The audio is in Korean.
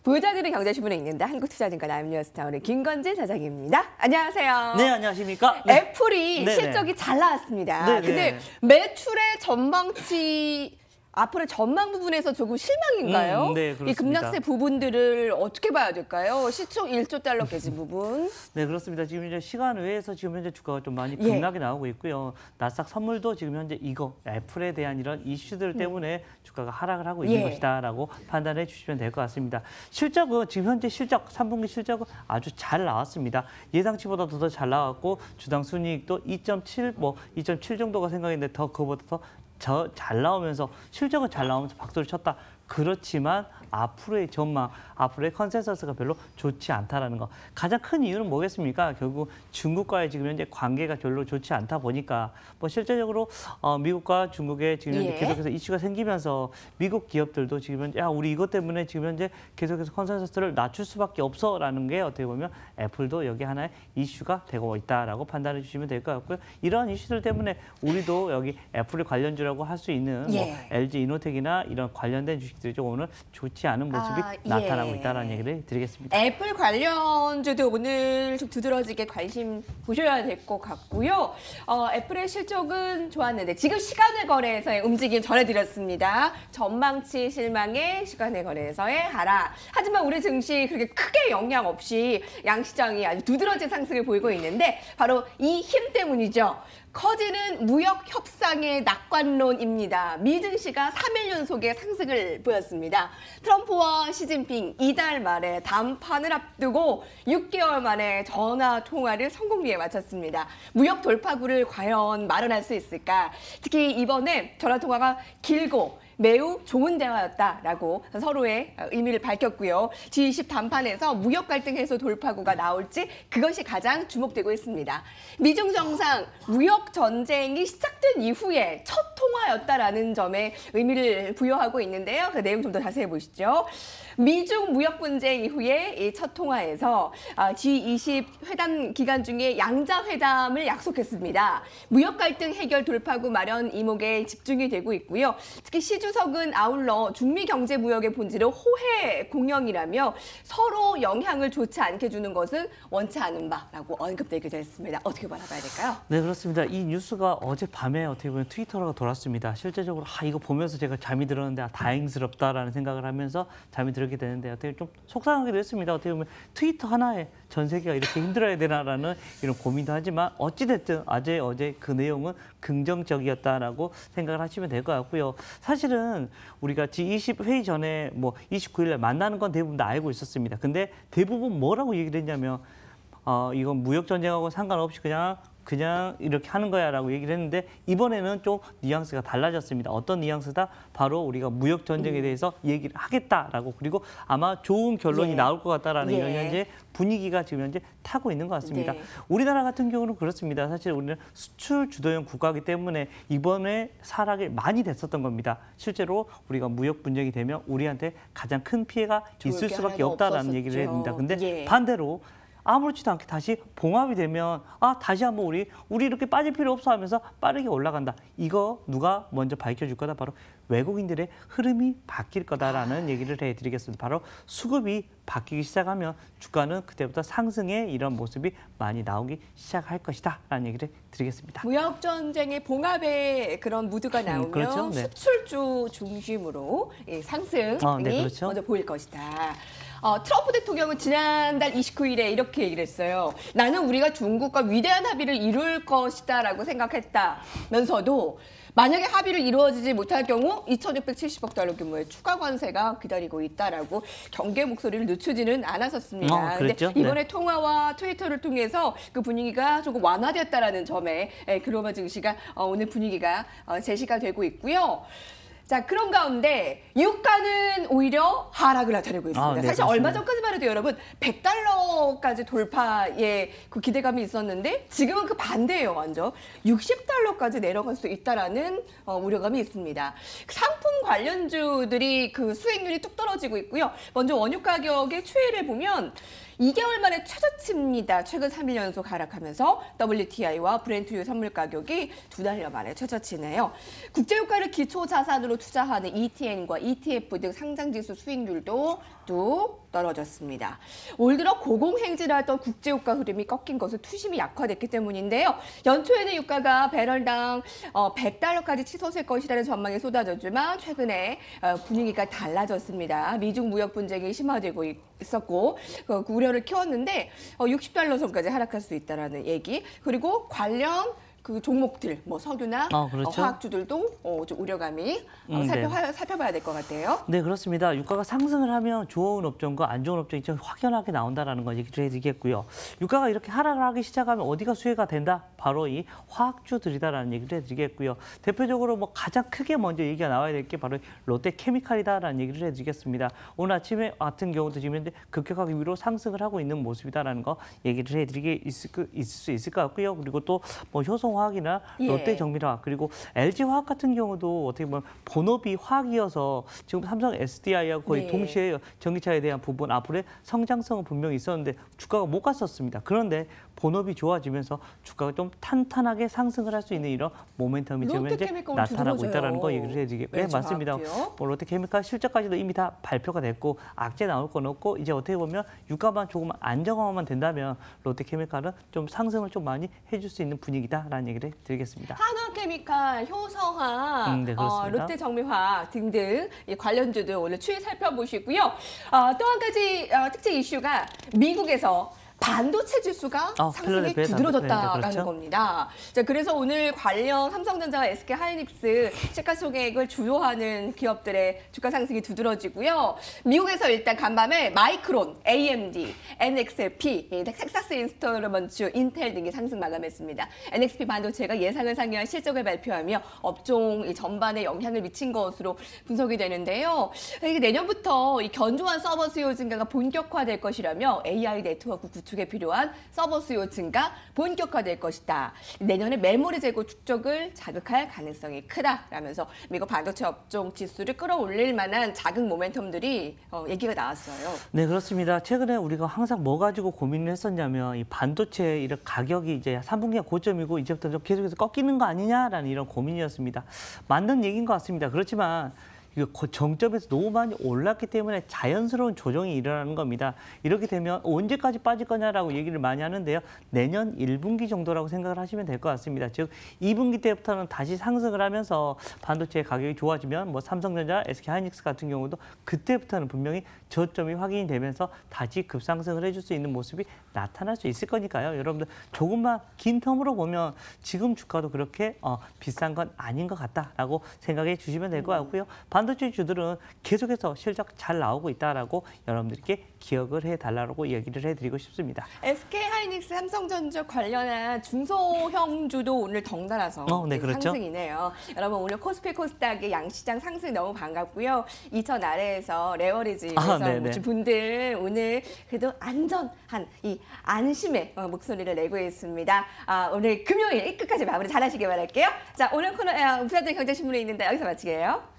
보여드리는 경제신문에 있는데 한국투자증권 알미니어스타운의 김건진 사장입니다. 안녕하세요. 네, 안녕하십니까? 네. 애플이 네네. 실적이 잘 나왔습니다. 네네. 근데 매출의 전망치 앞으로의 전망 부분에서 조금 실망인가요? 네, 이 그렇습니다. 급락세 부분들을 어떻게 봐야 될까요? 시총 1조 달러 깨진 부분. 네, 그렇습니다. 지금 이제 시간 외에서 지금 현재 주가가 좀 많이 예. 급락이 나오고 있고요. 나스닥 선물도 지금 현재 이거 애플에 대한 이런 이슈들 때문에 주가가 하락을 하고 있는 예. 것이다라고 판단해 주시면 될 것 같습니다. 실적은 지금 현재 실적 3분기 실적은 아주 잘 나왔습니다. 예상치보다 더 잘 나왔고 주당 순이익도 2.7 정도가 생각했는데 더 그거보다 더 잘 나오면서 실적은 잘 나오면서 박수를 쳤다. 그렇지만 앞으로의 전망, 앞으로의 컨센서스가 별로 좋지 않다라는 거. 가장 큰 이유는 뭐겠습니까? 결국 중국과의 지금 현재 관계가 별로 좋지 않다 보니까 뭐 실제적으로 미국과 중국의 지금 현재 예. 계속해서 이슈가 생기면서 미국 기업들도 지금 현재 야, 우리 이것 때문에 지금 현재 계속해서 컨센서스를 낮출 수밖에 없어라는 게 어떻게 보면 애플도 여기 하나의 이슈가 되고 있다라고 판단해 주시면 될 것 같고요. 이러한 이슈들 때문에 우리도 여기 애플을 관련주라고 할 수 있는 예. 뭐 LG 이노텍이나 이런 관련된 주식들이 좀 오늘 좋지 않은 모습이 나타나고 예. 있다는 얘기를 드리겠습니다. 애플 관련주도 오늘 좀 두드러지게 관심 보셔야 될 것 같고요. 애플의 실적은 좋았는데 지금 시간외 거래에서의 움직임 전해드렸습니다. 전망치 실망의 시간외 거래에서의 하락. 하지만 우리 증시 그렇게 크게 영향 없이 양시장이 아주 두드러진 상승을 보이고 있는데 바로 이 힘 때문이죠. 커지는 무역 협상의 낙관론입니다. 미 증시가 3일 연속의 상승을 보였습니다. 트럼프와 시진핑 이달 말에 담판을 앞두고 6개월 만에 전화 통화를 성공리에 마쳤습니다. 무역 돌파구를 과연 마련할 수 있을까? 특히 이번에 전화 통화가 길고 매우 좋은 대화였다라고 서로의 의미를 밝혔고요. G20 담판에서 무역 갈등 해소 돌파구가 나올지 그것이 가장 주목되고 있습니다. 미중 정상 무역 전쟁이 시작된 이후에 첫 통화였다라는 점에 의미를 부여하고 있는데요. 그 내용 좀 더 자세히 보시죠. 미중 무역 분쟁 이후에 이 첫 통화에서 G20 회담 기간 중에 양자 회담을 약속했습니다. 무역 갈등 해결 돌파구 마련 이목에 집중이 되고 있고요. 특히 시 주석은 아울러 중미 경제 무역의 본질은 호혜 공영이라며 서로 영향을 좋지 않게 주는 것은 원치 않은 바라고 언급되기도 했습니다. 어떻게 바라봐야 될까요? 네, 그렇습니다. 이 뉴스가 어젯밤에 어떻게 보면 트위터로 돌았습니다. 실제적으로 이거 보면서 제가 잠이 들었는데 다행스럽다라는 생각을 하면서 잠이 들었게 되는데 어떻게 좀 속상하기도 했습니다. 어떻게 보면 트위터 하나에 전 세계가 이렇게 힘들어야 되나라는 이런 고민도 하지만 어찌됐든 어제 그 내용은 긍정적이었다라고 생각을 하시면 될 것 같고요. 사실은 우리가 G20 회의 전에 뭐 29일 날 만나는 건 대부분 다 알고 있었습니다. 근데 대부분 뭐라고 얘기를 했냐면 이건 무역 전쟁하고 상관없이 그냥 이렇게 하는 거야라고 얘기를 했는데 이번에는 좀 뉘앙스가 달라졌습니다. 어떤 뉘앙스다? 바로 우리가 무역 전쟁에 대해서 얘기를 하겠다라고 그리고 아마 좋은 결론이 예. 나올 것 같다라는 예. 이런 현재 분위기가 지금 현재 타고 있는 것 같습니다. 네. 우리나라 같은 경우는 그렇습니다. 사실 우리는 수출 주도형 국가이기 때문에 이번에 사락이 많이 됐었던 겁니다. 실제로 우리가 무역 분쟁이 되면 우리한테 가장 큰 피해가 있을 수밖에 없다라는 얘기를 해야 됩니다. 근데 예. 반대로 아무렇지도 않게 다시 봉합이 되면 다시 한번 우리 이렇게 빠질 필요 없어 하면서 빠르게 올라간다. 이거 누가 먼저 밝혀줄 거다. 바로 외국인들의 흐름이 바뀔 거다라는 얘기를 해드리겠습니다. 바로 수급이 바뀌기 시작하면 주가는 그때부터 상승의 이런 모습이 많이 나오기 시작할 것이다 라는 얘기를 드리겠습니다. 무역 전쟁의 봉합의 그런 무드가 나오면 그렇죠. 네. 수출주 중심으로 상승이 네, 그렇죠. 먼저 보일 것이다. 트럼프 대통령은 지난달 29일에 이렇게 얘기를 했어요. 나는 우리가 중국과 위대한 합의를 이룰 것이다라고 생각했다면서도 만약에 합의를 이루어지지 못할 경우 2,670억 달러 규모의 추가 관세가 기다리고 있다라고 경계 목소리를 늦추지는 않았었습니다. 그랬죠? 근데 이번에 통화와 트위터를 통해서 그 분위기가 조금 완화됐다라는 점에 글로벌 증시가 오늘 분위기가 제시가 되고 있고요. 자, 그런 가운데 유가는 오히려 하락을 나타내고 있습니다. 네, 사실 그렇습니다. 얼마 전까지만 해도 여러분 100달러까지 돌파의 그 기대감이 있었는데 지금은 그 반대예요, 완전. 60달러까지 내려갈 수 있다라는 우려감이 있습니다. 상품 관련주들이 그 수익률이 뚝 떨어지고 있고요. 먼저 원유 가격의 추이를 보면 2개월 만에 최저치입니다. 최근 3일 연속 하락하면서 WTI와 브렌트유 선물 가격이 2달여 만에 최저치네요. 국제유가를 기초 자산으로 투자하는 ETN과 ETF 등 상장지수 수익률도 뚝 떨어졌습니다. 올 들어 고공행진하던 국제유가 흐름이 꺾인 것은 투심이 약화됐기 때문인데요. 연초에는 유가가 배럴당 100달러까지 치솟을 것이라는 전망이 쏟아졌지만 최근에 분위기가 달라졌습니다. 미중 무역 분쟁이 심화되고 있었고 그 우려를 키웠는데 60달러 선까지 하락할 수 있다라는 얘기, 그리고 관련 그 종목들, 뭐 석유나 그렇죠. 화학주들도 좀 우려감이 살펴봐야 될 것 같아요. 네, 그렇습니다. 유가가 상승을 하면 좋은 업종과 안 좋은 업종이 좀 확연하게 나온다는 거 얘기를 해드리겠고요. 유가가 이렇게 하락을 하기 시작하면 어디가 수혜가 된다? 바로 이 화학주들이다라는 얘기를 해드리겠고요. 대표적으로 뭐 가장 크게 먼저 얘기가 나와야 될 게 바로 롯데케미칼이다라는 얘기를 해드리겠습니다. 오늘 아침에 같은 경우도 지금 현재 급격하게 위로 상승을 하고 있는 모습이다라는 거 얘기를 있을 수 있을 것 같고요. 그리고 또 뭐 효성화학이나 롯데정밀화학, 그리고 LG화학 같은 경우도 어떻게 보면 본업이 화학이어서 지금 삼성 SDI하고 거의 동시에 전기차에 대한 부분 앞으로의 성장성은 분명히 있었는데 주가가 못 갔었습니다. 그런데 본업이 좋아지면서 주가가 좀 탄탄하게 상승을 할 수 있는 이런 모멘텀이 지금 현재 나타나고 있다는 거 얘기를 해드리겠고요. 네, 맞습니다. 뭐 롯데케미칼 실적까지도 이미 다 발표가 됐고 악재 나올 건 없고 이제 어떻게 보면 유가만 조금 안정화만 된다면 롯데케미칼은 좀 상승을 좀 많이 해줄 수 있는 분위기다라는 얘기를 드리겠습니다. 한화케미칼, 효성화, 네, 롯데정밀화학 등등 관련주들 오늘 추이 살펴보시고요. 또 한 가지 특징 이슈가 미국에서 반도체 지수가 상승이 두드러졌다라는 그렇죠. 겁니다. 자, 그래서 오늘 관련 삼성전자와 SK하이닉스 시가총액을 주요하는 기업들의 주가 상승이 두드러지고요. 미국에서 일단 간밤에 마이크론, AMD, NXP, 텍사스 인스트루먼츠, 인텔 등이 상승 마감했습니다. NXP 반도체가 예상을 상회한 실적을 발표하며 업종 전반에 영향을 미친 것으로 분석이 되는데요. 이게 내년부터 이 견조한 서버 수요 증가가 본격화될 것이라며 AI 네트워크 구축에 필요한 서버 수요 증가 본격화될 것이다. 내년에 메모리 재고 축적을 자극할 가능성이 크다라면서 미국 반도체 업종 지수를 끌어올릴 만한 자극 모멘텀들이 얘기가 나왔어요. 네, 그렇습니다. 최근에 우리가 항상 뭐 가지고 고민을 했었냐면 이 반도체 이런 가격이 이제 3분기가 고점이고 이제부터 좀 계속해서 꺾이는 거 아니냐라는 이런 고민이었습니다. 맞는 얘기인 것 같습니다. 그렇지만 이거 정점에서 너무 많이 올랐기 때문에 자연스러운 조정이 일어나는 겁니다. 이렇게 되면 언제까지 빠질 거냐라고 얘기를 많이 하는데요. 내년 1분기 정도라고 생각을 하시면 될 것 같습니다. 즉 2분기 때부터는 다시 상승을 하면서 반도체 가격이 좋아지면 뭐 삼성전자, SK하이닉스 같은 경우도 그때부터는 분명히 저점이 확인이 되면서 다시 급상승을 해줄 수 있는 모습이 나타날 수 있을 거니까요. 여러분들 조금만 긴 텀으로 보면 지금 주가도 그렇게 비싼 건 아닌 것 같다라고 생각해 주시면 될 것 같고요. 반도체 주들은 계속해서 실적 잘 나오고 있다라고 여러분들께 기억을 해달라고 얘기를 해드리고 싶습니다. SK하이닉스, 삼성전자 관련한 중소형주도 오늘 덩달아서 그렇죠. 상승이네요. 여러분 오늘 코스피 코스닥의 양시장 상승 너무 반갑고요. 2천 아래에서 레버리지에서 오신 분들 오늘 그래도 안전한 이 안심의 목소리를 내고 있습니다. 오늘 금요일 끝까지 마무리 잘하시길 바랄게요. 자, 오늘 코너 부산대 경제신문에 있는데 여기서 마치게요.